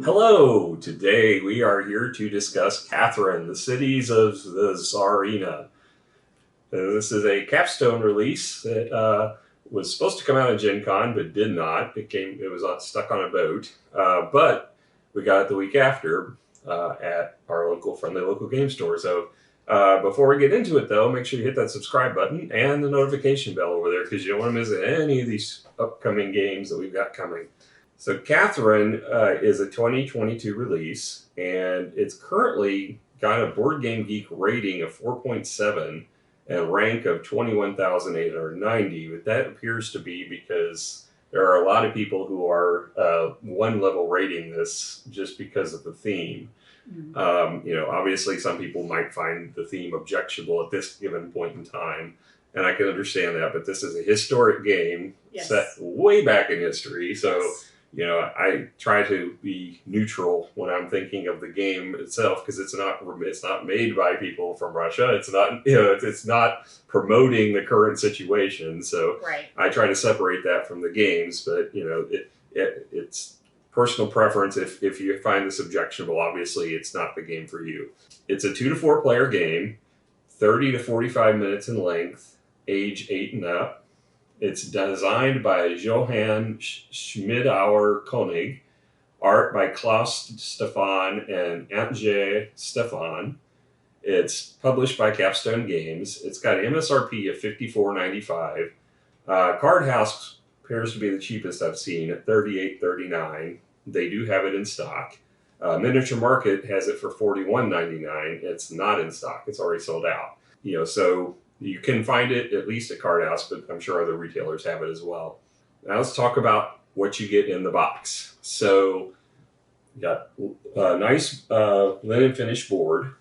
Hello! Today we are here to discuss Catherine, the Cities of the Tsarina. This is a Capstone release that was supposed to come out at Gen Con, but did not. It was stuck on a boat, but we got it the week after at our friendly local game store. So before we get into it, though, make sure you hit that subscribe button and the notification bell over there because you don't want to miss any of these upcoming games that we've got coming. So Catherine is a 2022 release, and it's currently got a Board Game Geek rating of 4.7 and a rank of 21,890. But that appears to be because there are a lot of people who are one level rating this just because of the theme. Obviously some people might find the theme objectionable at this given point in time, and I can understand that, but this is a historic game set way back in history, so I try to be neutral when I'm thinking of the game itself because it's not made by people from Russia. It's not it's not promoting the current situation. So I try to separate that from the games. But it's personal preference. If you find this objectionable, obviously it's not the game for you. It's a 2 to 4 player game, 30 to 45 minutes in length, age 8 and up. It's designed by Johann Schmidauer Koenig, art by Klaus Stefan and Antje Stefan. It's published by Capstone Games. It's got an MSRP of $54.95. Card House appears to be the cheapest I've seen at $38.39. They do have it in stock. Miniature Market has it for $41.99. It's not in stock. It's already sold out. So you can find it at least at Card House, but I'm sure other retailers have it as well. Now let's talk about what you get in the box. So you got a nice linen finish board.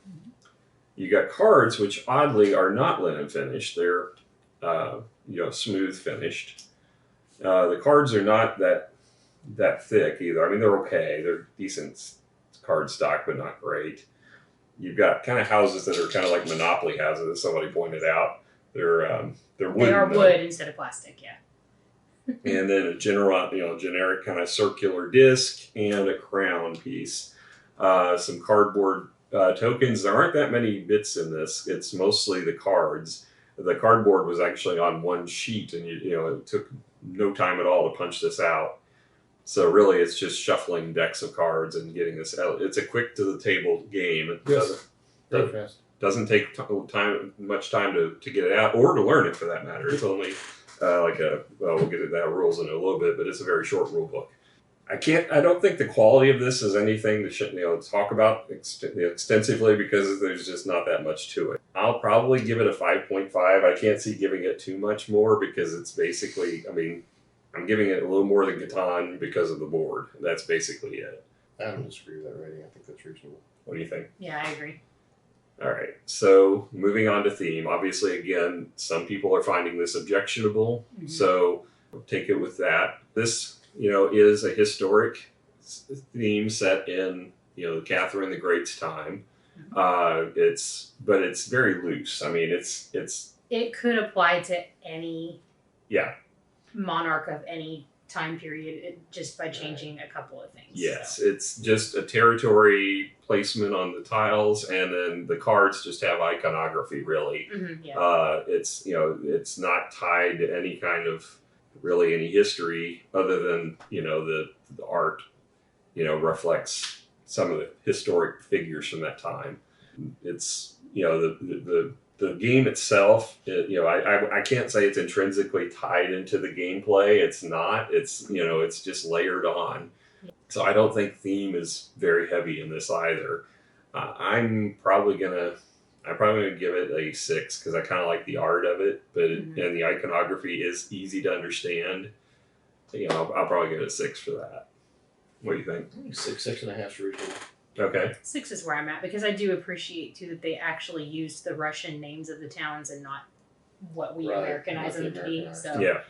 You got cards, which oddly are not linen finished. They're smooth finished. The cards are not that thick either. I mean, they're okay. They're decent card stock, but not great. You've got kind of houses that are kind of like Monopoly houses, as somebody pointed out. They're wooden. They are wood instead of plastic, yeah. And then a generic kind of circular disc and a crown piece. Some cardboard tokens. There aren't that many bits in this. It's mostly the cards. The cardboard was actually on one sheet, and it took no time at all to punch this out. So really, it's just shuffling decks of cards and getting this out. It's a quick to the table game. It doesn't take much time to get it out or to learn it for that matter. It's only we'll get into that rules in a little bit, but it's a very short rule book. I don't think the quality of this is anything to talk about extensively because there's just not that much to it. I'll probably give it a 5.5. I can't see giving it too much more because it's basically, I'm giving it a little more than Catan because of the board. That's basically it. I don't disagree with that rating. I think that's reasonable. What do you think? Yeah, I agree. All right. So moving on to theme. Obviously, again, some people are finding this objectionable. Mm-hmm. So take it with that. This, is a historic theme set in, Catherine the Great's time. Mm-hmm. It's very loose. It could apply to any. Yeah. Monarch of any time period just by changing a couple of things. Yes, so. It's just a territory placement on the tiles, and then the cards just have iconography, really. Mm-hmm, yeah. It's not tied to any kind of really any history other than the art reflects some of the historic figures from that time. It's the game itself, I can't say it's intrinsically tied into the gameplay. It's not. It's just layered on. So I don't think theme is very heavy in this either. I'm probably gonna give it a 6 because I kind of like the art of it, but and the iconography is easy to understand. I'll probably give it a 6 for that. What do you think? 6.5 reasonable. Okay. 6 is where I'm at because I do appreciate too that they actually used the Russian names of the towns and not what we Americanize them to be. So yeah.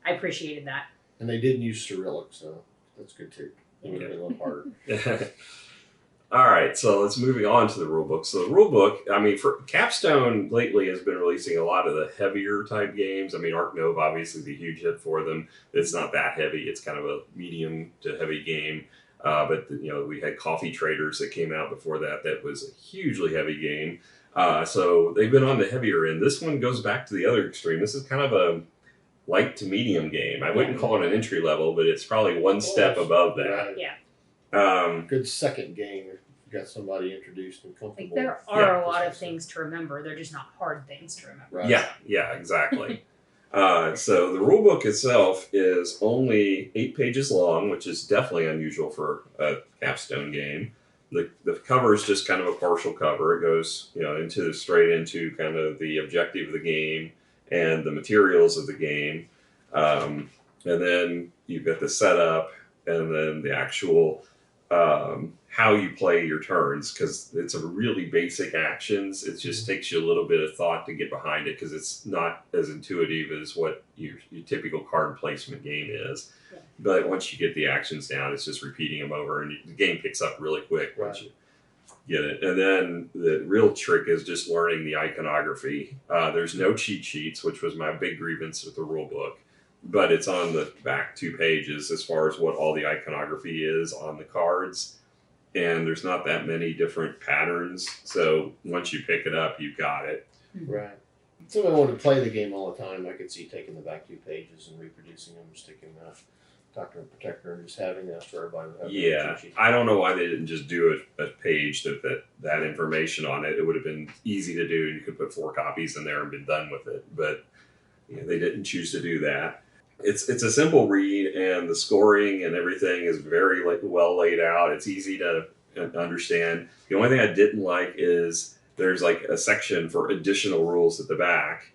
I appreciated that. And they didn't use Cyrillic, so that's good too. It would have been a little harder. All right, so let's moving on to the rulebook. So the rulebook, for Capstone lately has been releasing a lot of the heavier type games. Ark Nova obviously the huge hit for them. It's not that heavy. It's kind of a medium to heavy game. But we had Coffee Traders that came out before that. That was a hugely heavy game. So they've been on the heavier end. This one goes back to the other extreme. This is kind of a light to medium game. I wouldn't call it an entry level, but it's probably one step above that. Yeah. Good second game if you got somebody introduced and comfortable. Like there are a lot of things to remember. They're just not hard things to remember. Right. Yeah, exactly. So the rule book itself is only 8 pages long, which is definitely unusual for a Capstone game. The cover is just kind of a partial cover. It goes straight into kind of the objective of the game and the materials of the game, and then you've got the setup and then the actual how you play your turns, because it's a really basic actions. It just takes you a little bit of thought to get behind it because it's not as intuitive as what your typical card placement game is. Yeah. But once you get the actions down, it's just repeating them over, and the game picks up really quick once you get it. And then the real trick is just learning the iconography. There's no cheat sheets, which was my big grievance with the rule book, but it's on the back 2 pages as far as what all the iconography is on the cards. And there's not that many different patterns. So once you pick it up, you've got it. Right. If somebody wanted to play the game all the time, I could see taking the back 2 pages and reproducing them, sticking that Doctor and Protector, and just having that for everybody. Yeah. I don't know why they didn't just do a page that information on it. It would have been easy to do, and you could put 4 copies in there and been done with it. But they didn't choose to do that. It's a simple read, and the scoring and everything is very well laid out. It's easy to understand. The only thing I didn't like is there's like a section for additional rules at the back,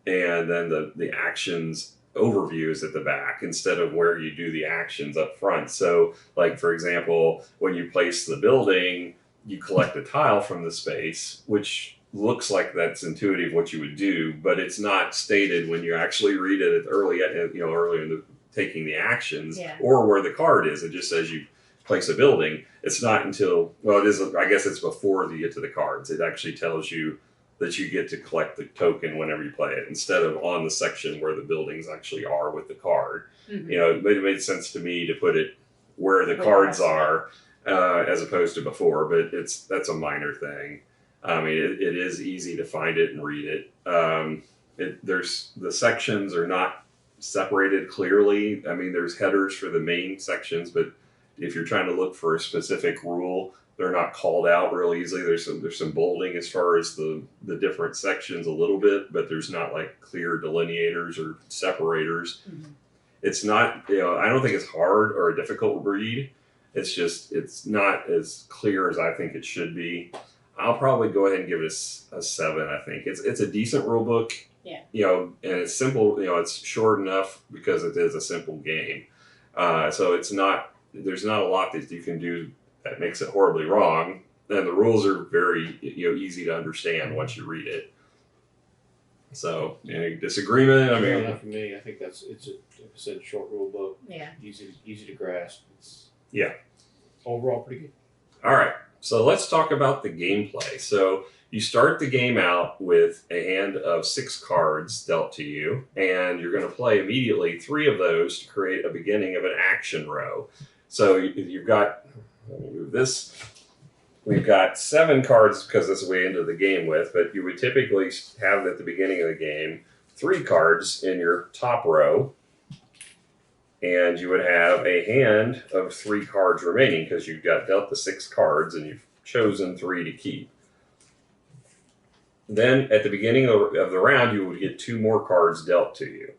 and then the actions overview is at the back instead of where you do the actions up front. So, like for example, when you place the building, you collect a tile from the space, which looks like that's intuitive what you would do, but it's not stated when you actually read it early in taking the actions or where the card is. It just says you place a building. It's not until, it is, I guess it's before you get to the cards. It actually tells you that you get to collect the token whenever you play it, instead of on the section where the buildings actually are with the card. Mm-hmm. It made sense to me to put it where the cards are as opposed to before, but that's a minor thing. I mean, it is easy to find it and read it. There's the sections are not separated clearly. I mean, there's headers for the main sections, but if you're trying to look for a specific rule, they're not called out real easily. There's some bolding as far as the different sections a little bit, but there's not like clear delineators or separators. Mm-hmm. It's not, I don't think it's hard or a difficult read. It's just, it's not as clear as I think it should be. I'll probably go ahead and give it a 7. I think it's a decent rule book. Yeah. And it's simple. It's short enough because it is a simple game. So there's not a lot that you can do that makes it horribly wrong. And the rules are very easy to understand once you read it. So any disagreement? I mean, not for me. I think it's like I said, short rule book. Yeah. Easy to grasp. It's overall pretty good. All right. So let's talk about the gameplay. So you start the game out with a hand of 6 cards dealt to you, and you're going to play immediately 3 of those to create a beginning of an action row. So you've got, let me move this. We've got 7 cards because that's the way into the game with, but you would typically have at the beginning of the game 3 cards in your top row, and you would have a hand of 3 cards remaining because you've got dealt the 6 cards and you've chosen 3 to keep. Then at the beginning of the round, you would get 2 more cards dealt to you.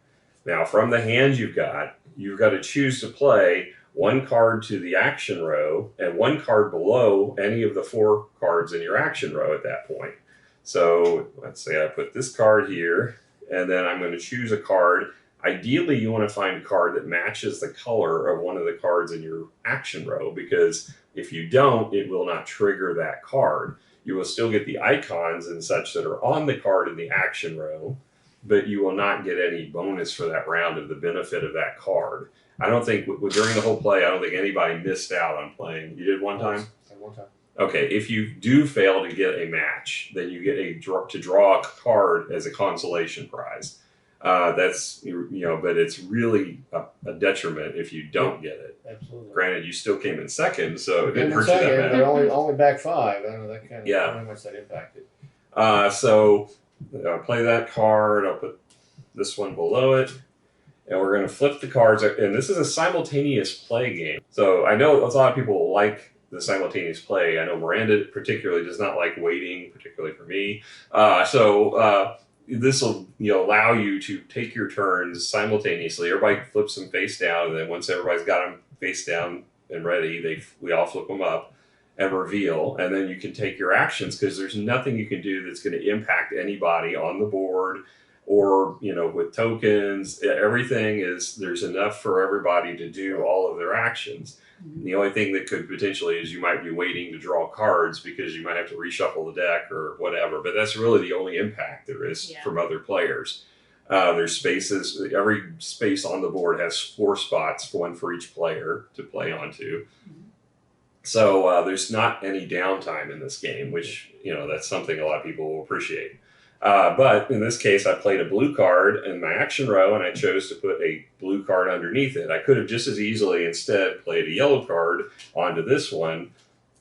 Now from the hands you've got to choose to play 1 card to the action row and 1 card below any of the 4 cards in your action row at that point. So let's say I put this card here, and then I'm going to choose a card. Ideally, you want to find a card that matches the color of one of the cards in your action row, because if you don't, it will not trigger that card. You will still get the icons and such that are on the card in the action row, but you will not get any bonus for that round of the benefit of that card. I don't think, during the whole play, I don't think anybody missed out on playing. You did one time? One time. Okay, if you do fail to get a match, then you get to draw a card as a consolation prize. That's, but it's really a detriment if you don't get it. Absolutely. Granted, you still came in second, so it didn't hurt second, you that bad. but only back 5. I don't know that kind of how much that impacted. So I'll play that card. I'll put this one below it. And we're going to flip the cards. And this is a simultaneous play game. So I know a lot of people like the simultaneous play. I know Miranda particularly does not like waiting, particularly for me. This will allow you to take your turns simultaneously. Everybody flips them face down, and then once everybody's got them face down and ready, we all flip them up and reveal, and then you can take your actions because there's nothing you can do that's going to impact anybody on the board or with tokens. Everything there's enough for everybody to do all of their actions. The only thing that could potentially is you might be waiting to draw cards because you might have to reshuffle the deck or whatever, but that's really the only impact there is from other players. There's spaces. Every space on the board has 4 spots, one for each player to play onto. So there's not any downtime in this game, which, that's something a lot of people will appreciate. But in this case, I played a blue card in my action row, and I chose to put a blue card underneath it. I could have just as easily instead played a yellow card onto this one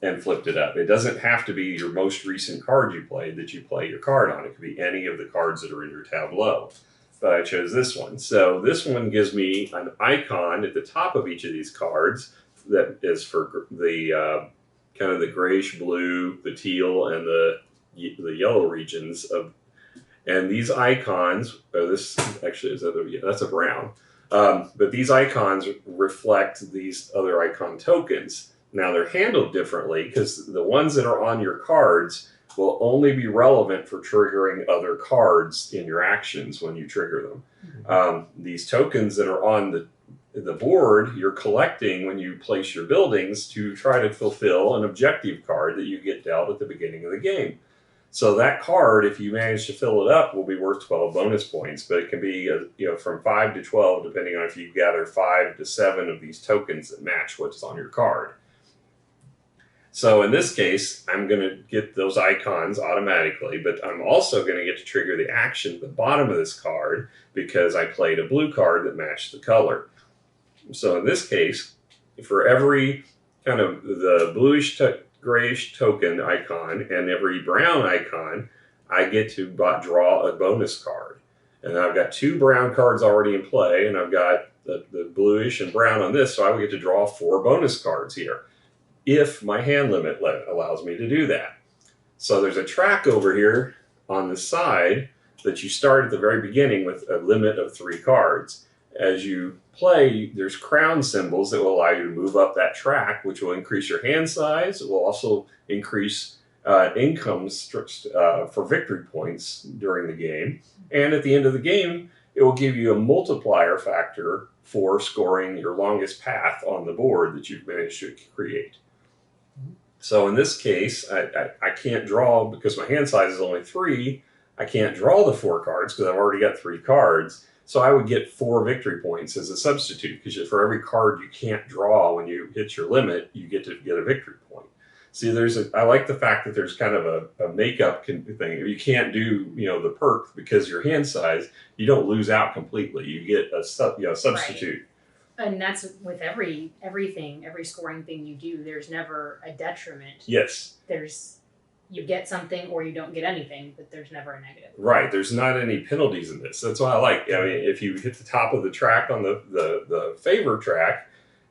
and flipped it up. It doesn't have to be your most recent card you played that you play your card on. It could be any of the cards that are in your tableau. But I chose this one. So this one gives me an icon at the top of each of these cards that is for the kind of the grayish blue, the teal, and the yellow regions of. And these icons, this actually that's a brown. But these icons reflect these other icon tokens. Now they're handled differently because the ones that are on your cards will only be relevant for triggering other cards in your actions when you trigger them. These tokens that are on the board, you're collecting when you place your buildings to try to fulfill an objective card that you get dealt at the beginning of the game. So that card, if you manage to fill it up, will be worth 12 bonus points, but it can be from 5 to 12, depending on if you gather 5 to 7 of these tokens that match what's on your card. So in this case, I'm going to get those icons automatically, but I'm also going to get to trigger the action at the bottom of this card because I played a blue card that matched the color. So in this case, for every kind of the bluish grayish token icon and every brown icon, I get to draw a bonus card. And I've got 2 brown cards already in play, and I've got the bluish and brown on this, so I would get to draw 4 bonus cards here, if my hand limit allows me to do that. So there's a track over here on the side that you start at the very beginning with a limit of 3 cards. As you play, there's crown symbols that will allow you to move up that track, which will increase your hand size. It will also increase incomes for victory points during the game. And at the end of the game, it will give you a multiplier factor for scoring your longest path on the board that you've managed to create. So in this case, I can't draw because my hand size is only 3. I can't draw the 4 cards because I've already got 3 cards. So I would get 4 victory points as a substitute because for every card you can't draw when you hit your limit, you get to get a victory point. See, I like the fact that there's kind of a makeup thing. If you can't do the perk because your hand size, you don't lose out completely. You get a substitute. Right. And that's with everything, every scoring thing you do. There's never a detriment. Yes. You get something or you don't get anything, but there's never a negative. Right. There's not any penalties in this. That's what I like. I mean, if you hit the top of the track on the favor track,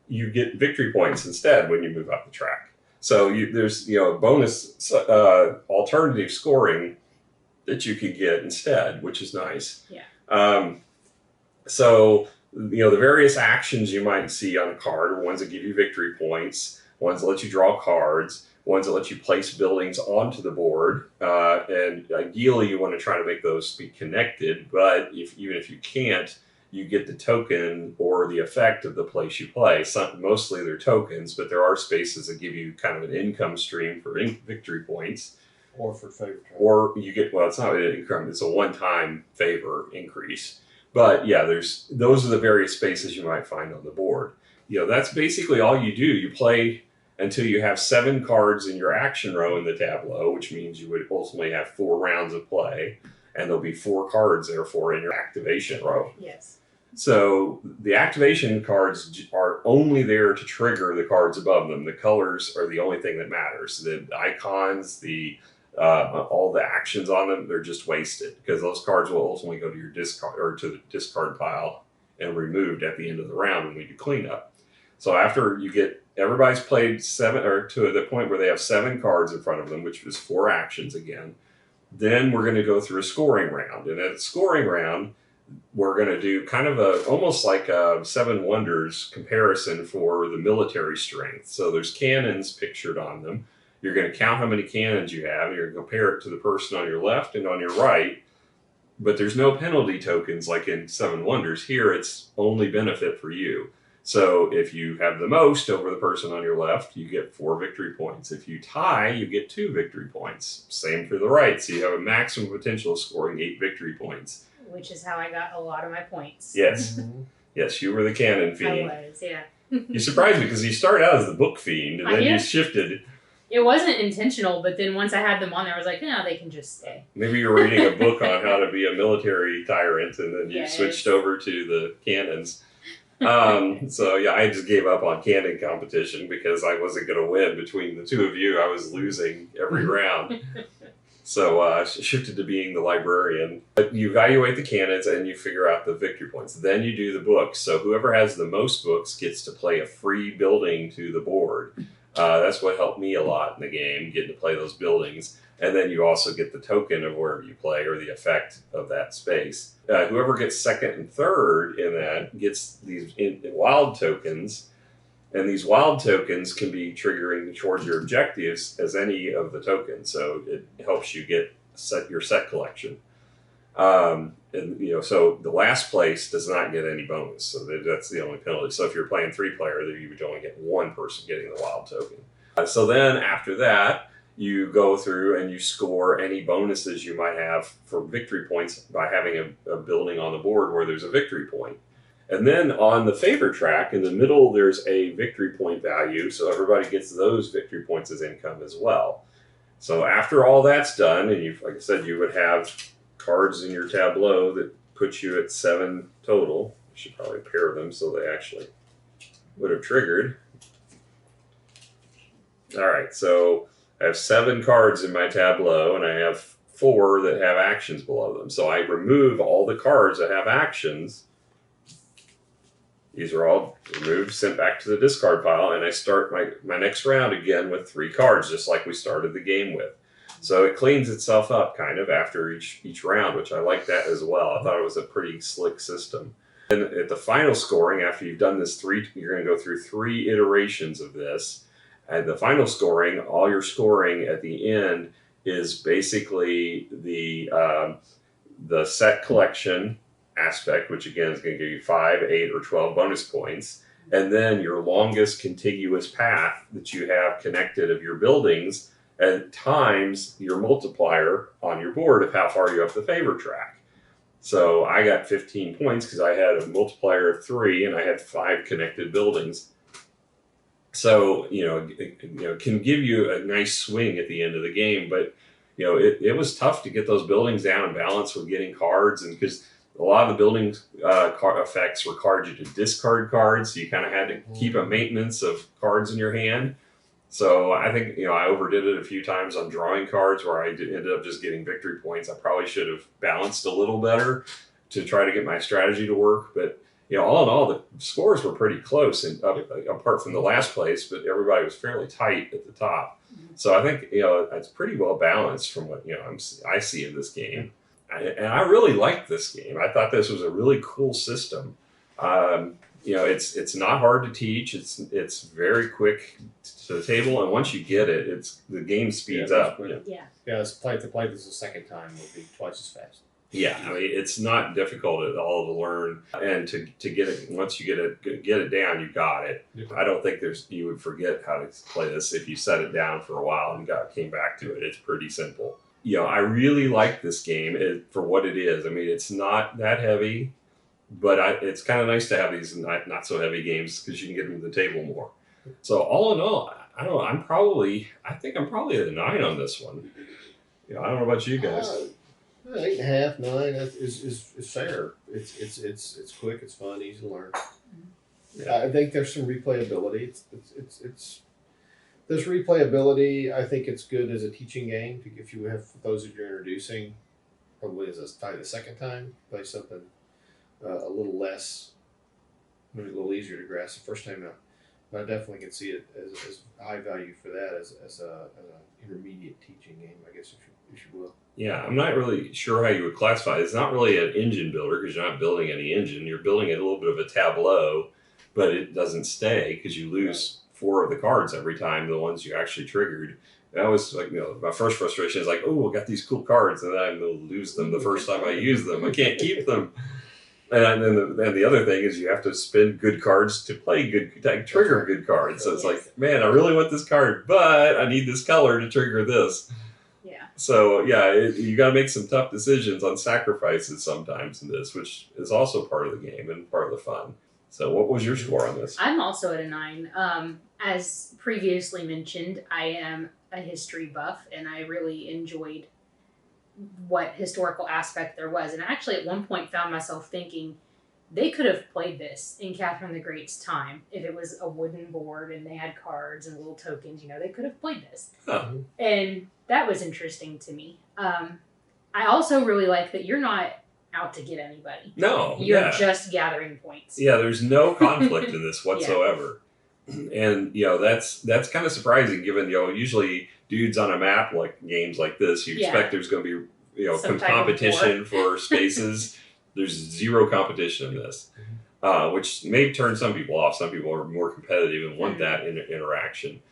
you get victory points instead when you move up the track. So there's bonus alternative scoring that you could get instead, which is nice. Yeah. So the various actions you might see on a card are ones that give you victory points, ones that let you draw cards, ones that let you place buildings onto the board, and ideally you want to try to make those be connected, but even if you can't, you get the token or the effect of the place you play. Mostly they're tokens, but there are spaces that give you kind of an income stream for victory points. Or for favor. Or you get, it's not an income, it's a one-time favor increase. But yeah, those are the various spaces you might find on the board. That's basically all you do. You play until you have 7 cards in your action row in the tableau, which means you would ultimately have 4 rounds of play, and there'll be 4 cards, therefore, in your activation row. Yes. So the activation cards are only there to trigger the cards above them. The colors are the only thing that matters. The icons, all the actions on them, they're just wasted because those cards will ultimately go to your discard or to the discard pile and removed at the end of the round when we do cleanup. So after you get everybody's played 7 or to the point where they have 7 cards in front of them, which is 4 actions again, then we're going to go through a scoring round. And at a scoring round, we're going to do kind of almost like a 7 Wonders comparison for the military strength. So there's cannons pictured on them. You're going to count how many cannons you have. You're going to compare it to the person on your left and on your right. But there's no penalty tokens like in 7 Wonders. Here, it's only benefit for you. So if you have the most over the person on your left, you get 4 victory points. If you tie, you get 2 victory points. Same for the right. So you have a maximum potential of scoring 8 victory points. Which is how I got a lot of my points. Yes. Yes, you were the cannon fiend. I was, yeah. You surprised me because you started out as the book fiend and then you shifted. It wasn't intentional, but then once I had them on there, I was like, no, they can just stay. Maybe you were reading a book on how to be a military tyrant and then you switched over to the cannons. So yeah, I just gave up on cannon competition because I wasn't going to win between the two of you. I was losing every round. So I shifted to being the librarian. But you evaluate the cannons and you figure out the victory points. Then you do the books. So whoever has the most books gets to play a free building to the board. That's what helped me a lot in the game, getting to play those buildings. And then you also get the token of wherever you play or the effect of that space. Whoever gets second and third in that gets these wild tokens. And these wild tokens can be triggering towards your objectives as any of the tokens. So it helps you get your set collection. And so the last place does not get any bonus. So that's the only penalty. So if you're playing 3-player, you would only get 1 person getting the wild token. So then after that, you go through and you score any bonuses you might have for victory points by having a building on the board where there's a victory point. And then on the favor track, in the middle, there's a victory point value, so everybody gets those victory points as income as well. So after all that's done, and like I said, you would have cards in your tableau that put you at 7 total. You should probably pair them so they actually would have triggered. All right, so I have 7 cards in my tableau, and I have 4 that have actions below them. So I remove all the cards that have actions. These are all removed, sent back to the discard pile, and I start my next round again with 3 cards, just like we started the game with. So it cleans itself up kind of after each round, which I like that as well. I thought it was a pretty slick system. And at the final scoring, after you've done this you're going to go through 3 iterations of this. And the final scoring, all your scoring at the end is basically the set collection aspect, which again is going to give you 5, 8, or 12 bonus points, and then your longest contiguous path that you have connected of your buildings, and times your multiplier on your board of how far you up the favor track. So I got 15 points because I had a multiplier of 3 and I had 5 connected buildings. So it can give you a nice swing at the end of the game, but it was tough to get those buildings down and balance with getting cards, and because a lot of the building effects required you to discard cards, so you kind of had to keep a maintenance of cards in your hand. So I think I overdid it a few times on drawing cards where I ended up just getting victory points. I probably should have balanced a little better to try to get my strategy to work. But all in all, the scores were pretty close, and apart from the last place, but everybody was fairly tight at the top. So I think it's pretty well balanced from what I see in this game. And I really liked this game. I thought this was a really cool system. It's not hard to teach. It's very quick to the table, and once you get it, the game speeds up. Yeah. To play this a second time would be twice as fast. Yeah, I mean it's not difficult at all to learn, and to get it once you get it down, you got it. I don't think you would forget how to play this if you set it down for a while and came back to it. It's pretty simple. I really like this game for what it is. I mean, it's not that heavy, but it's kind of nice to have these not so heavy games because you can get them to the table more. So all in all, I don't know. I think I'm probably at a 9 on this one. I don't know about you guys. 8.5, 9 is fair. It's quick. It's fun. Easy to learn. Yeah. I think there's some replayability. There's replayability. I think it's good as a teaching game. If you have those that you're introducing, probably as the second time, play something a little less, maybe a little easier to grasp the first time out. But I definitely can see it as high value for that as a intermediate teaching game, I guess, if you will. Yeah, I'm not really sure how you would classify it. It's not really an engine builder because you're not building any engine. You're building a little bit of a tableau, but it doesn't stay because you lose 4 of the cards every time, the ones you actually triggered. That was like, my first frustration is like, oh, I got these cool cards, and then I lose them the first time I use them. I can't keep them. And then the other thing is you have to spend good cards to play trigger good cards. So it's like, man, I really want this card, but I need this color to trigger this. Yeah. So yeah, you got to make some tough decisions on sacrifices sometimes in this, which is also part of the game and part of the fun. So what was your score on this? I'm also at a 9. As previously mentioned, I am a history buff, and I really enjoyed what historical aspect there was. And I actually at one point found myself thinking they could have played this in Catherine the Great's time if it was a wooden board and they had cards and little tokens. They could have played this. Huh. And that was interesting to me. I also really like that you're not out to get anybody. No, you're just gathering points. Yeah, there's no conflict in this whatsoever. And that's kind of surprising given usually dudes on a map like games like this, you expect there's going to be some competition for spaces. There's zero competition in this, which may turn some people off. Some people are more competitive and want that interaction.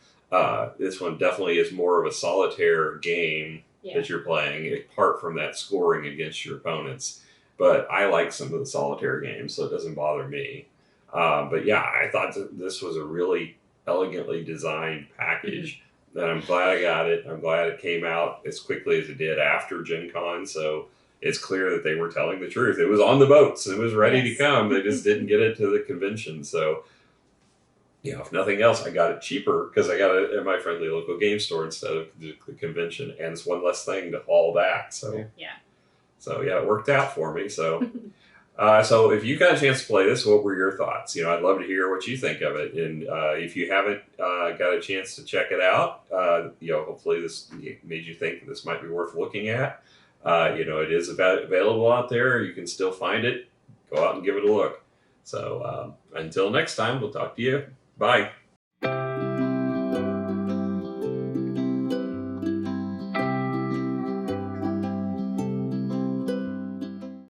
This one definitely is more of a solitaire game that you're playing, apart from that scoring against your opponents. But I like some of the solitaire games, so it doesn't bother me. But yeah, I thought this was a really elegantly designed package. And I'm glad I got it. I'm glad it came out as quickly as it did after Gen Con. So it's clear that they were telling the truth. It was on the boats. It was ready to come. They just didn't get it to the convention. So, if nothing else, I got it cheaper because I got it at my friendly local game store instead of the convention. And it's one less thing to haul back. So, it worked out for me. So... So if you got a chance to play this, what were your thoughts? I'd love to hear what you think of it. And if you haven't got a chance to check it out, hopefully this made you think this might be worth looking at. It is available out there. You can still find it. Go out and give it a look. So until next time, we'll talk to you. Bye.